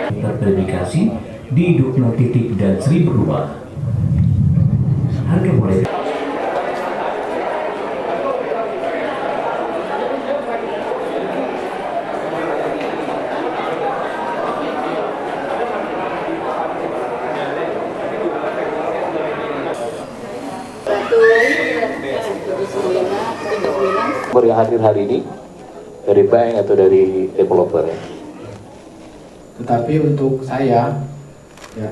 Terverifikasi di Dukno Titik dan 1000 rumah. Harga mulai yang hadir hari ini dari bank atau dari developer. Tetapi untuk saya, ya,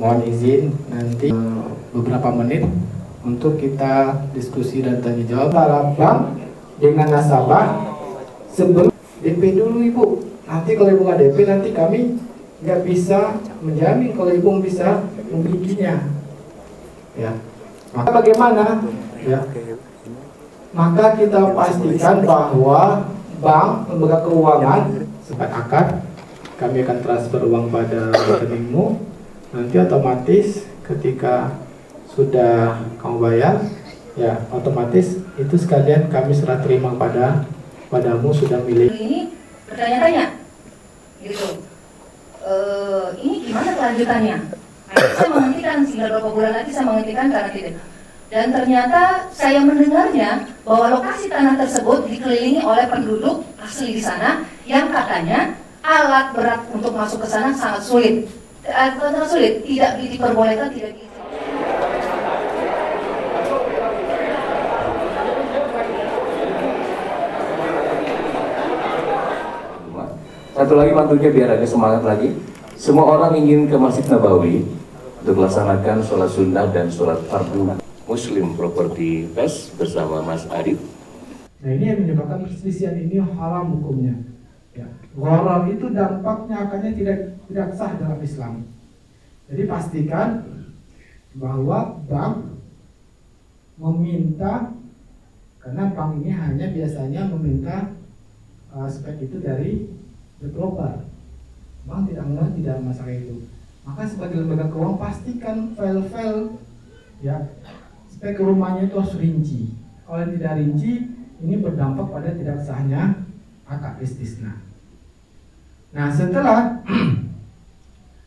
mohon izin nanti beberapa menit untuk kita diskusi dan tanya jawab antara bank dengan nasabah sebelum DP dulu Ibu. Nanti kalau Ibu nggak DP nanti kami nggak bisa menjamin kalau Ibu bisa memilikinya. Ya, maka bagaimana? Ya, maka kita pastikan bahwa bank, lembaga keuangan, sempat akad, kami akan transfer uang pada rekeningmu. Nanti otomatis ketika sudah kamu bayar, ya otomatis itu sekalian kami serah terima padamu sudah milik. Ini bertanya-tanya, gitu. Ini gimana kelanjutannya? Nah, saya menghentikan sehingga beberapa bulan lagi saya menghentikan karena tidak. Dan ternyata saya mendengarnya bahwa lokasi tanah tersebut dikelilingi oleh penduduk asli di sana yang katanya alat berat untuk masuk ke sana sangat sulit. Sangat sulit, tidak diperbolehkan, tidak diizinkan. Satu lagi mantunya biar ada semangat lagi. Semua orang ingin ke Masjid Nabawi untuk melaksanakan sholat sunnah dan sholat fardu. Muslim Property Fest bersama Mas Arif. Nah ini yang menyebabkan perselisihan ini haram hukumnya. Ya. Gharar itu dampaknya akannya tidak sah dalam Islam. Jadi pastikan bahwa bank meminta, karena bank ini hanya biasanya meminta spek itu dari developer. Bank tidak masalah itu. Maka sebagai lembaga keuangan pastikan file-file ya spek rumahnya itu harus rinci. Kalau tidak rinci, ini berdampak pada tidak sahnya akad istisna. Nah, setelah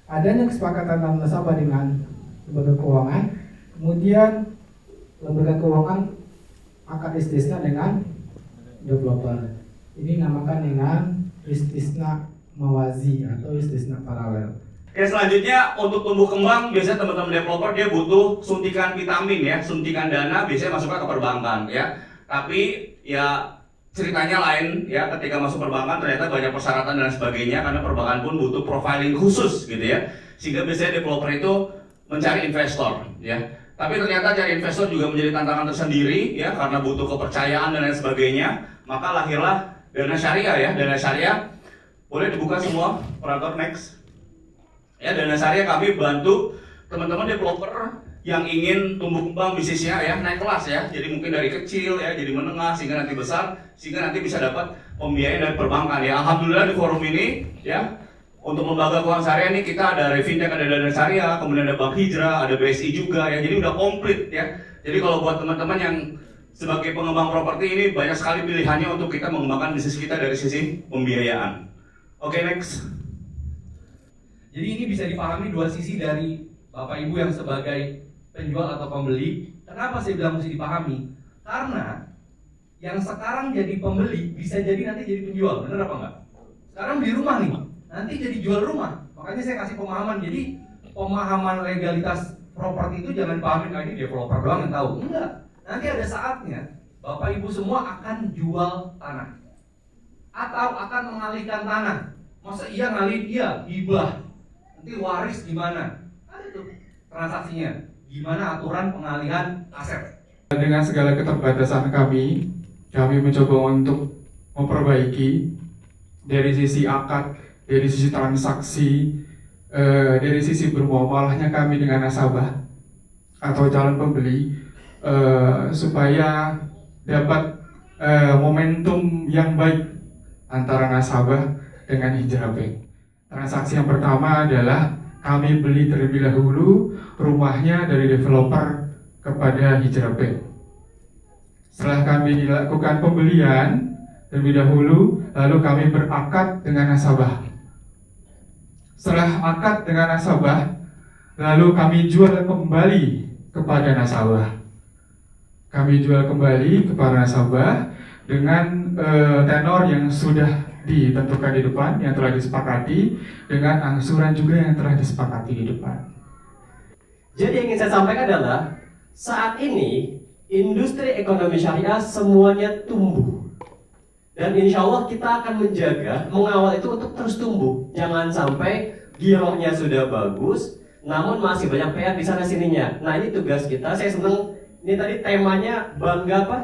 adanya kesepakatan antara nasabah dengan lembaga keuangan, kemudian lembaga keuangan akad istisna dengan developer. Ini namakan dengan istisna mawazi atau istisna paralel. Oke, selanjutnya untuk tumbuh kembang biasanya teman-teman developer dia butuh suntikan vitamin ya, suntikan dana biasanya masuknya ke perbankan ya. Tapi ya ceritanya lain ya, ketika masuk perbankan ternyata banyak persyaratan dan sebagainya karena perbankan pun butuh profiling khusus gitu ya. Sehingga biasanya developer itu mencari investor ya. Tapi ternyata cari investor juga menjadi tantangan tersendiri ya karena butuh kepercayaan dan lain sebagainya. Maka lahirlah dana syariah ya. Dana syariah boleh dibuka semua operator next. Ya, dana syariah kami bantu teman-teman developer yang ingin tumbuh kembang bisnisnya ya, naik kelas ya. Jadi mungkin dari kecil ya, jadi menengah sehingga nanti besar, sehingga nanti bisa dapat pembiayaan dari perbankan ya. Alhamdulillah di forum ini ya, untuk lembaga keuangan syariah ini kita ada Refintek, ada dana syariah, kemudian ada Bank Hijrah, ada BSI juga ya. Jadi udah komplit ya. Jadi kalau buat teman-teman yang sebagai pengembang properti ini banyak sekali pilihannya untuk kita mengembangkan bisnis kita dari sisi pembiayaan. Oke, next. Jadi ini bisa dipahami dua sisi dari Bapak Ibu yang sebagai penjual atau pembeli. Kenapa saya bilang mesti dipahami? Karena yang sekarang jadi pembeli bisa jadi nanti jadi penjual, benar apa enggak? Sekarang beli rumah nih, nanti jadi jual rumah. Makanya saya kasih pemahaman. Jadi pemahaman legalitas properti itu jangan dipahamin ini developer doang yang tahu. Enggak. Nanti ada saatnya Bapak Ibu semua akan jual tanah atau akan mengalihkan tanah. Masa iya ngalih? Iya, hibah. Nanti waris gimana? Ada tuh transaksinya. Gimana aturan pengalihan aset? Dengan segala keterbatasan kami mencoba untuk memperbaiki dari sisi akad, dari sisi transaksi, dari sisi bermuamalahnya kami dengan nasabah atau calon pembeli, supaya dapat momentum yang baik antara nasabah dengan Hijrah Bank. Transaksi yang pertama adalah kami beli terlebih dahulu rumahnya dari developer kepada Hijrah Bank. Setelah kami lakukan pembelian terlebih dahulu, lalu kami berakad dengan nasabah. setelah akad dengan nasabah, lalu kami jual kembali kepada nasabah. Kami jual kembali kepada nasabah dengan tenor yang sudah ditentukan di depan, yang telah disepakati, dengan angsuran juga yang telah disepakati di depan. Jadi yang ingin saya sampaikan adalah saat ini industri ekonomi syariah semuanya tumbuh. Dan insya Allah kita akan menjaga, mengawal itu untuk terus tumbuh. Jangan sampai girohnya sudah bagus, namun masih banyak PR di sana sininya. Nah ini tugas kita. Saya senang. Ini tadi temanya bangga apa?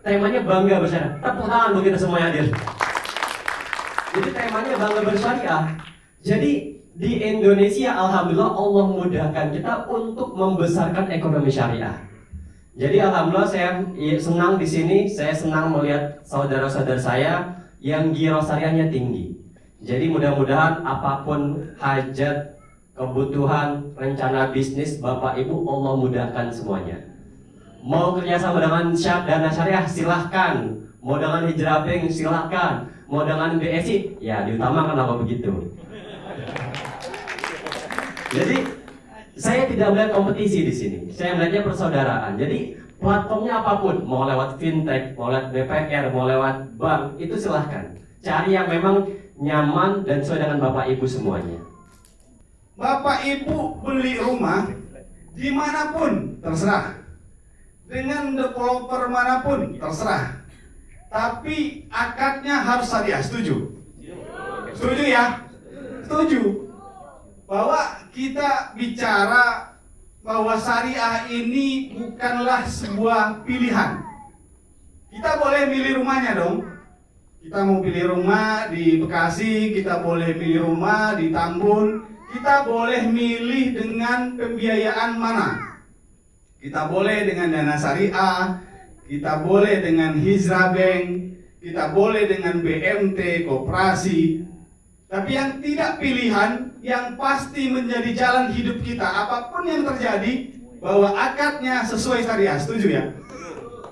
Temanya bangga bersyariah. Tepuk tangan buat kita semua yang hadir. Jadi temanya bangga bersyariah. Jadi di Indonesia alhamdulillah Allah mudahkan kita untuk membesarkan ekonomi syariah. Jadi alhamdulillah saya senang di sini. Saya senang melihat saudara-saudara saya yang giro syariahnya tinggi. Jadi mudah-mudahan apapun hajat, kebutuhan, rencana bisnis Bapak Ibu Allah mudahkan semuanya. Mau kerjasama dengan Dana Syariah silahkan, mau dengan Hijrah Bank silahkan, mau dengan BSI ya diutamakan apa begitu. Jadi saya tidak melihat kompetisi di sini, saya melihatnya persaudaraan. Jadi platformnya apapun, mau lewat fintech, mau lewat BPR, mau lewat bank itu silahkan. Cari yang memang nyaman dan sesuai dengan Bapak Ibu semuanya. Bapak Ibu beli rumah dimanapun terserah, dengan developer manapun terserah, tapi akadnya harus syariah. Setuju? Setuju ya? Setuju bahwa kita bicara bahwa syariah ini bukanlah sebuah pilihan. Kita boleh milih rumahnya dong. Kita mau pilih rumah di Bekasi, kita boleh pilih rumah di Tambun. Kita boleh milih dengan pembiayaan mana. Kita boleh dengan Dana Syariah, kita boleh dengan Hijrah Bank, kita boleh dengan BMT, koperasi. Tapi yang tidak pilihan, yang pasti menjadi jalan hidup kita, apapun yang terjadi, bahwa akadnya sesuai syariah. Setuju ya?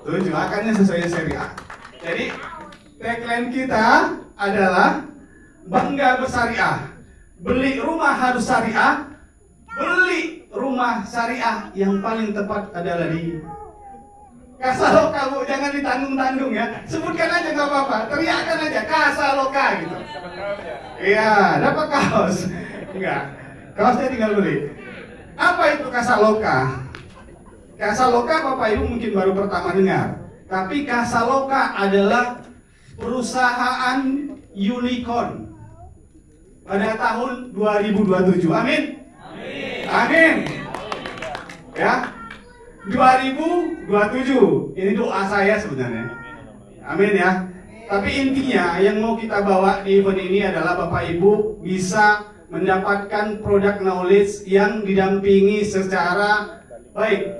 Setuju, akadnya sesuai syariah. Jadi tagline kita adalah bangga bersyariah. Beli rumah harus syariah. Beli rumah syariah yang paling tepat adalah di Kasaloka, Bu. Jangan ditanggung-tanggung ya. Sebutkan aja nggak apa-apa. Teriakkan aja Kasaloka gitu. Iya, dapat kaos. Enggak. Kaosnya tinggal beli. Apa itu Kasaloka? Kasaloka Bapak Ibu mungkin baru pertama dengar. Tapi Kasaloka adalah perusahaan unicorn pada tahun 2027. Amin. Amin. Ya. 2027. Ini doa saya sebenarnya. Amin ya. Tapi intinya yang mau kita bawa di event ini adalah Bapak Ibu bisa mendapatkan produk knowledge yang didampingi secara baik.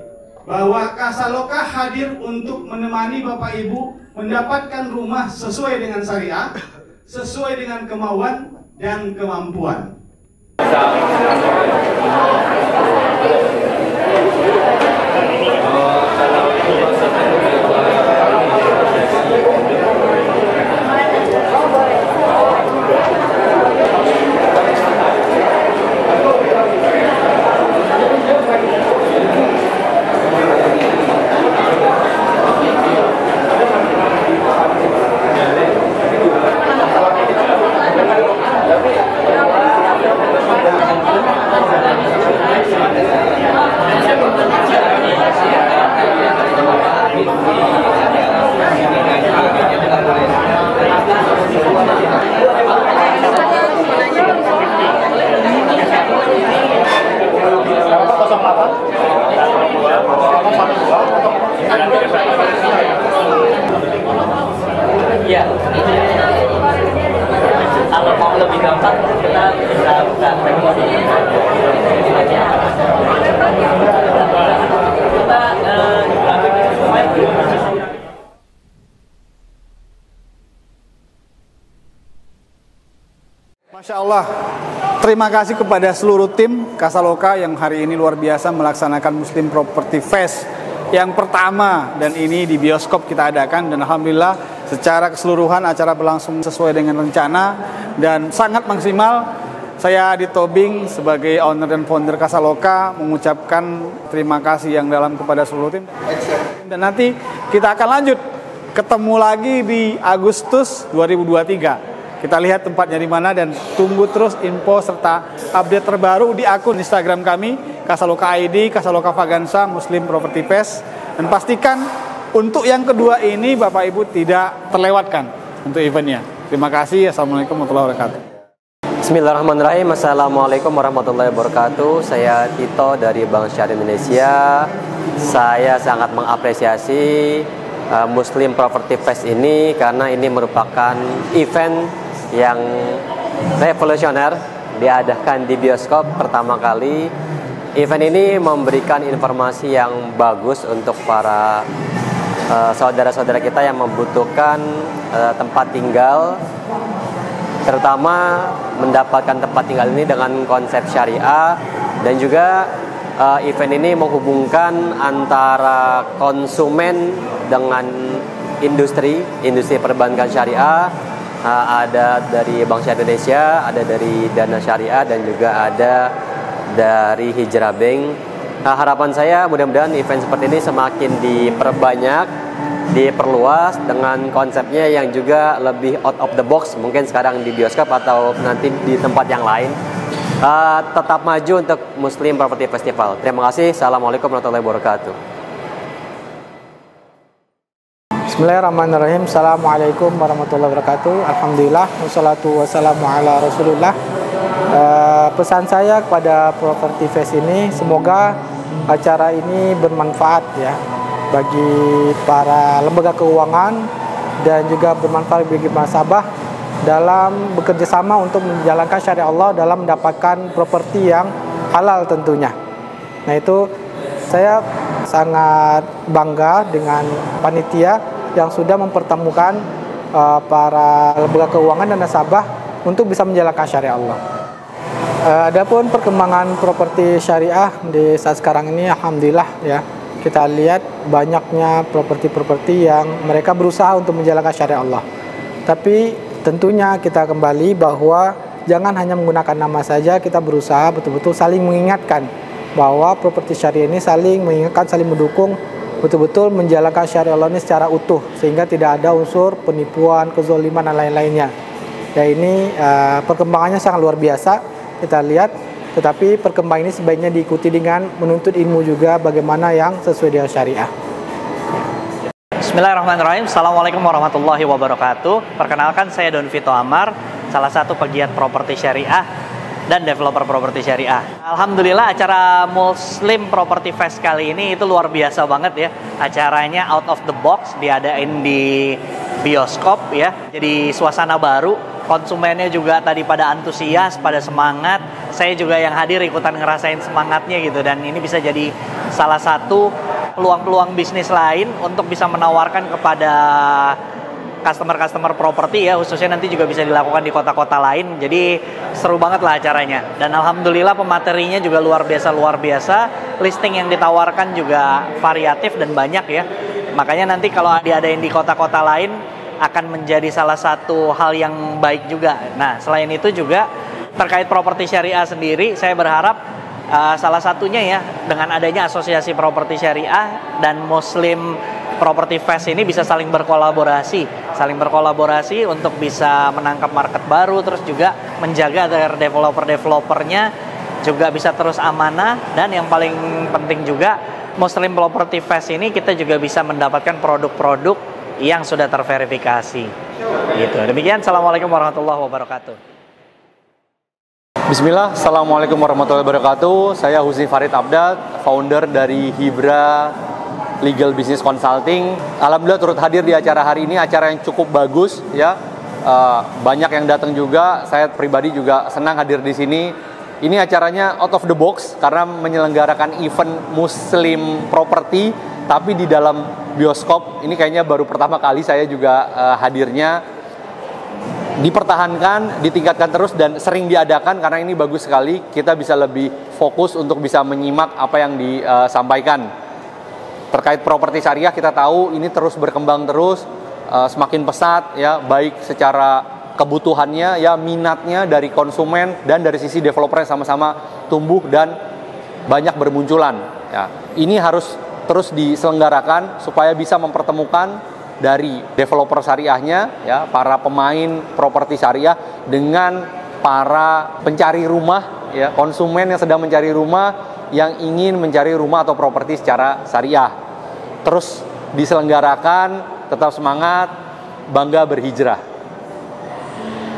Bahwa Kasaloka hadir untuk menemani Bapak Ibu mendapatkan rumah sesuai dengan syariah, sesuai dengan kemauan dan kemampuan. Iya. Kalau mau lebih gampang kita bisa buka remote. Masya Allah, terima kasih kepada seluruh tim Kasaloka yang hari ini luar biasa melaksanakan Muslim Property Fest yang pertama, dan ini di bioskop kita adakan, dan alhamdulillah secara keseluruhan acara berlangsung sesuai dengan rencana dan sangat maksimal. Saya Adi Tobing sebagai owner dan founder Kasaloka mengucapkan terima kasih yang dalam kepada seluruh tim. Dan nanti kita akan lanjut ketemu lagi di Agustus 2023. Kita lihat tempatnya di mana dan tunggu terus info serta update terbaru di akun Instagram kami, Kasaloka ID, Kasaloka Vagansa, Muslim Property Fest. Dan pastikan untuk yang kedua ini Bapak Ibu tidak terlewatkan untuk eventnya. Terima kasih. Assalamualaikum warahmatullahi wabarakatuh. Bismillahirrahmanirrahim. Assalamualaikum warahmatullahi wabarakatuh. Saya Tito dari Bank Syariah Indonesia. Saya sangat mengapresiasi Muslim Property Fest ini karena ini merupakan event yang revolusioner, diadakan di bioskop pertama kali. Event ini memberikan informasi yang bagus untuk para saudara-saudara kita yang membutuhkan tempat tinggal, terutama mendapatkan tempat tinggal ini dengan konsep syariah. Dan juga event ini menghubungkan antara konsumen dengan industri perbankan syariah. Ada dari Bank Syariah Indonesia, ada dari Dana Syariah, dan juga ada dari Hijrah Bank. Harapan saya mudah-mudahan event seperti ini semakin diperbanyak, diperluas dengan konsepnya yang juga lebih out of the box, mungkin sekarang di bioskop atau nanti di tempat yang lain. Tetap maju untuk Muslim Property Festival. Terima kasih. Assalamualaikum warahmatullahi wabarakatuh. Bismillahirrahmanirrahim. Assalamualaikum warahmatullahi wabarakatuh. Alhamdulillah, wassalatu wassalamu ala rasulullah. Pesan saya kepada Property Fest ini, semoga acara ini bermanfaat ya bagi para lembaga keuangan dan juga bermanfaat bagi nasabah dalam bekerja sama untuk menjalankan syariat Allah dalam mendapatkan properti yang halal tentunya. Nah, itu saya sangat bangga dengan panitia yang sudah mempertemukan para lembaga keuangan dan nasabah untuk bisa menjalankan syariat Allah. Adapun perkembangan properti syariah di saat sekarang ini, alhamdulillah ya, kita lihat banyaknya properti-properti yang mereka berusaha untuk menjalankan syariat Allah. Tapi tentunya kita kembali bahwa jangan hanya menggunakan nama saja, kita berusaha betul-betul saling mengingatkan bahwa properti syariah ini saling mengingatkan, saling mendukung, betul-betul menjalankan syariat Allah ini secara utuh sehingga tidak ada unsur penipuan, kezaliman dan lain-lainnya. Dan ini perkembangannya sangat luar biasa kita lihat, tetapi perkembangan ini sebaiknya diikuti dengan menuntut ilmu juga bagaimana yang sesuai dengan syariah. Bismillahirrahmanirrahim. Assalamualaikum warahmatullahi wabarakatuh. Perkenalkan, saya Don Vito Amar, salah satu pegiat properti syariah dan developer properti syariah. Alhamdulillah, acara Muslim Property Fest kali ini itu luar biasa banget ya. Acaranya out of the box, diadain di bioskop ya. Jadi suasana baru, konsumennya juga tadi pada antusias, pada semangat. Saya juga yang hadir ikutan ngerasain semangatnya gitu. Dan ini bisa jadi salah satu peluang-peluang bisnis lain untuk bisa menawarkan kepada customer properti ya, khususnya nanti juga bisa dilakukan di kota-kota lain. Jadi seru banget lah acaranya. Dan alhamdulillah pematerinya juga luar biasa. Listing yang ditawarkan juga variatif dan banyak ya. Makanya nanti kalau diadain di kota-kota lain akan menjadi salah satu hal yang baik juga. Nah, selain itu juga terkait properti syariah sendiri, saya berharap salah satunya ya dengan adanya asosiasi properti syariah dan Muslim Property Fest ini bisa saling berkolaborasi untuk bisa menangkap market baru, terus juga menjaga agar developer-developernya juga bisa terus amanah. Dan yang paling penting juga Muslim Property Fest ini kita juga bisa mendapatkan produk-produk yang sudah terverifikasi gitu. Demikian, assalamualaikum warahmatullahi wabarakatuh. Bismillah, assalamualaikum warahmatullahi wabarakatuh. Saya Husni Farid Abdad, founder dari Hibra Legal Business Consulting. Alhamdulillah turut hadir di acara hari ini, acara yang cukup bagus ya. Banyak yang datang juga. Saya pribadi juga senang hadir di sini. Ini acaranya out of the box karena menyelenggarakan event Muslim Property tapi di dalam bioskop. Ini kayaknya baru pertama kali saya juga hadirnya. Dipertahankan, ditingkatkan terus dan sering diadakan karena ini bagus sekali. Kita bisa lebih fokus untuk bisa menyimak apa yang disampaikan. Terkait properti syariah kita tahu ini terus berkembang terus. semakin pesat ya, baik secara kebutuhannya ya, minatnya dari konsumen dan dari sisi developernya sama-sama tumbuh dan banyak bermunculan ya. Ini harus terus diselenggarakan supaya bisa mempertemukan dari developer syariahnya ya, para pemain properti syariah dengan para pencari rumah ya, konsumen yang sedang mencari rumah, yang ingin mencari rumah atau properti secara syariah. Terus diselenggarakan, tetap semangat, bangga berhijrah.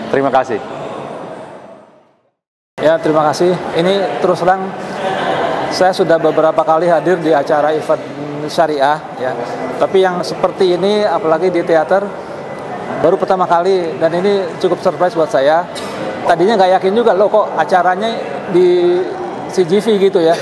Terima kasih. Ya, terima kasih. Ini terus terang saya sudah beberapa kali hadir di acara event syariah ya. Tapi yang seperti ini apalagi di teater baru pertama kali, dan ini cukup surprise buat saya. Tadinya nggak yakin juga loh kok acaranya di CGV gitu ya.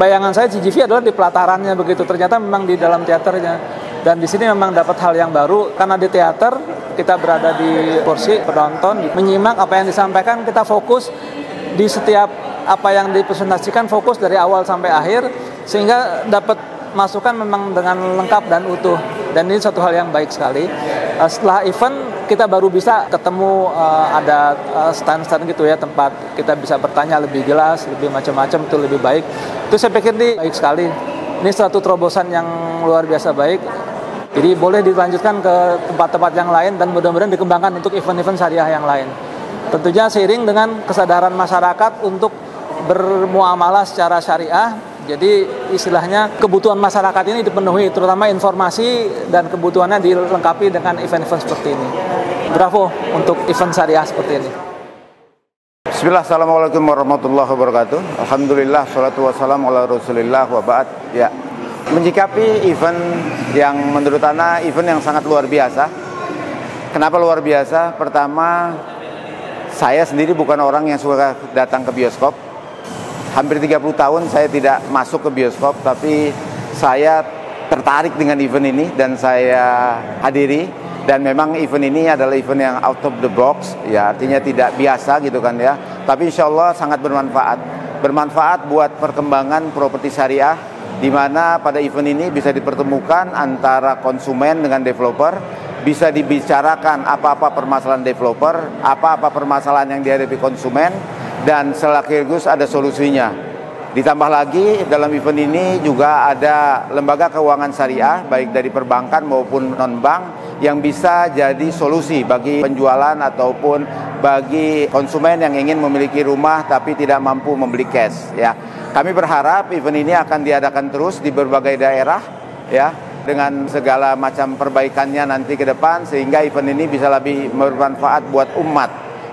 Bayangan saya CGV adalah di pelatarannya begitu. Ternyata memang di dalam teaternya. Dan di sini memang dapat hal yang baru karena di teater kita berada di kursi penonton, menyimak apa yang disampaikan, kita fokus di setiap apa yang dipresentasikan, fokus dari awal sampai akhir sehingga dapat masukan memang dengan lengkap dan utuh. Dan ini satu hal yang baik sekali. Setelah event kita baru bisa ketemu, ada stand-stand gitu ya, tempat kita bisa bertanya lebih jelas, lebih macam-macam, itu lebih baik. Itu saya pikir ini baik sekali. Ini suatu terobosan yang luar biasa baik. Jadi boleh dilanjutkan ke tempat-tempat yang lain dan mudah-mudahan dikembangkan untuk event-event syariah yang lain. Tentunya seiring dengan kesadaran masyarakat untuk bermuamalah secara syariah. Jadi istilahnya kebutuhan masyarakat ini dipenuhi, terutama informasi dan kebutuhannya dilengkapi dengan event-event seperti ini. Bravo untuk event syariah seperti ini. Bismillah, assalamualaikum warahmatullahi wabarakatuh. Alhamdulillah, salatu wassalamu ala rasulillah wa ba'd. Ya, menyikapi event yang menurut Ana event yang sangat luar biasa. Kenapa luar biasa? Pertama, saya sendiri bukan orang yang suka datang ke bioskop. Hampir 30 tahun saya tidak masuk ke bioskop, tapi saya tertarik dengan event ini dan saya hadiri. Dan memang event ini adalah event yang out of the box, ya, artinya tidak biasa gitu kan ya. Tapi insya Allah sangat bermanfaat. Bermanfaat buat perkembangan properti syariah, di mana pada event ini bisa dipertemukan antara konsumen dengan developer, bisa dibicarakan apa-apa permasalahan developer, apa-apa permasalahan yang dihadapi konsumen, dan sekaligus ada solusinya. Ditambah lagi dalam event ini juga ada lembaga keuangan syariah baik dari perbankan maupun non-bank yang bisa jadi solusi bagi penjualan ataupun bagi konsumen yang ingin memiliki rumah tapi tidak mampu membeli cash ya. Kami berharap event ini akan diadakan terus di berbagai daerah ya, dengan segala macam perbaikannya nanti ke depan sehingga event ini bisa lebih bermanfaat buat umat.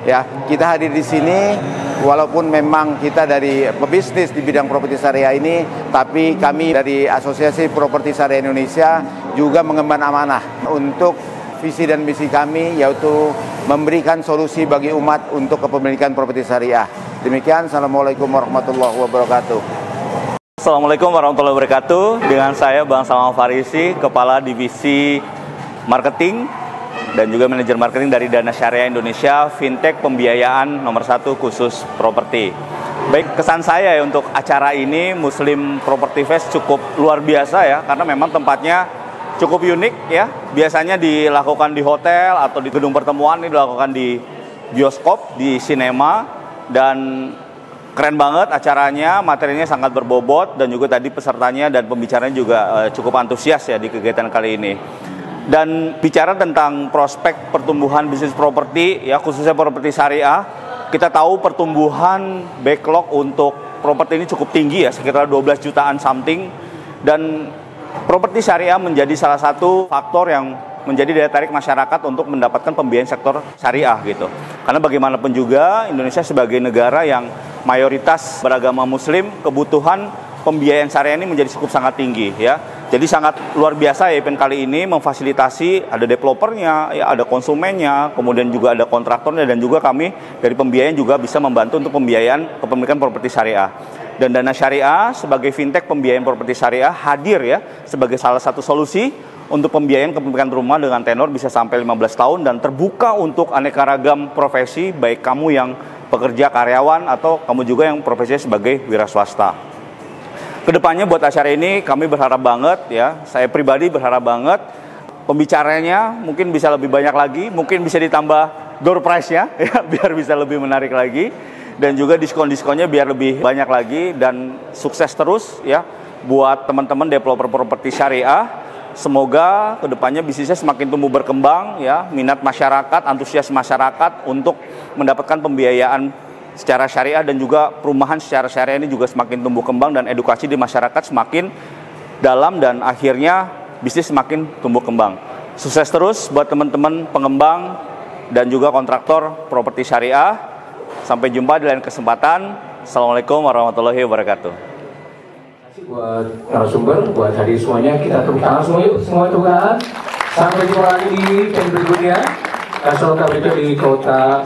Ya, kita hadir di sini walaupun memang kita dari pebisnis di bidang properti syariah ini, tapi kami dari Asosiasi Properti Syariah Indonesia juga mengemban amanah untuk visi dan misi kami, yaitu memberikan solusi bagi umat untuk kepemilikan properti syariah. Demikian, assalamualaikum warahmatullahi wabarakatuh. Assalamualaikum warahmatullahi wabarakatuh. Dengan saya Bang Salman Farisi, Kepala Divisi Marketing dan juga manajer marketing dari Dana Syariah Indonesia, fintech pembiayaan nomor 1 khusus properti. Baik, kesan saya ya untuk acara ini, Muslim Property Fest, cukup luar biasa ya, karena memang tempatnya cukup unik ya. Biasanya dilakukan di hotel atau di gedung pertemuan, ini dilakukan di bioskop, di sinema, dan keren banget acaranya, materinya sangat berbobot, dan juga tadi pesertanya dan pembicaranya juga cukup antusias ya di kegiatan kali ini. Dan bicara tentang prospek pertumbuhan bisnis properti ya, khususnya properti syariah, kita tahu pertumbuhan backlog untuk properti ini cukup tinggi ya, sekitar 12 jutaan something, dan properti syariah menjadi salah satu faktor yang menjadi daya tarik masyarakat untuk mendapatkan pembiayaan sektor syariah gitu. Karena bagaimanapun juga Indonesia sebagai negara yang mayoritas beragama muslim, kebutuhan pembiayaan syariah ini menjadi cukup sangat tinggi ya. Jadi sangat luar biasa ya event kali ini memfasilitasi, ada developernya, ya, ada konsumennya, kemudian juga ada kontraktornya, dan juga kami dari pembiayaan juga bisa membantu untuk pembiayaan kepemilikan properti syariah. Dan Dana Syariah sebagai fintech pembiayaan properti syariah hadir ya sebagai salah satu solusi untuk pembiayaan kepemilikan rumah dengan tenor bisa sampai 15 tahun dan terbuka untuk aneka ragam profesi, baik kamu yang pekerja karyawan atau kamu juga yang profesinya sebagai wira swasta. Kedepannya buat acara ini kami berharap banget ya, saya pribadi berharap banget pembicaranya mungkin bisa lebih banyak lagi, mungkin bisa ditambah door price-nya ya, biar bisa lebih menarik lagi, dan juga diskon-diskonnya biar lebih banyak lagi, dan sukses terus ya buat teman-teman developer properti syariah. Semoga kedepannya bisnisnya semakin tumbuh berkembang ya, minat masyarakat, antusias masyarakat untuk mendapatkan pembiayaan secara syariah dan juga perumahan secara syariah ini juga semakin tumbuh kembang, dan edukasi di masyarakat semakin dalam, dan akhirnya bisnis semakin tumbuh kembang. Sukses terus buat teman-teman pengembang dan juga kontraktor properti syariah. Sampai jumpa di lain kesempatan. Assalamualaikum warahmatullahi wabarakatuh. Buat narasumber, buat hadir semuanya, kita tepuk tangan semua yuk, semua tepuk tangan. Sampai jumpa lagi di event berikutnya. Kasaloka berikut di Kota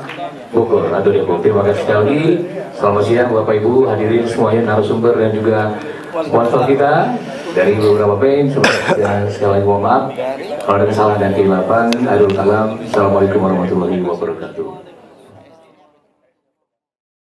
Bogor atau Depok. Terima kasih sekali lagi. Selamat siang Bapak Ibu, hadirin semuanya, narasumber dan juga sponsor kita dari beberapa bank. Dan sekali lagi mohon maaf kalau ada kesalahan dan kehilafan. Assalamualaikum warahmatullahi wabarakatuh.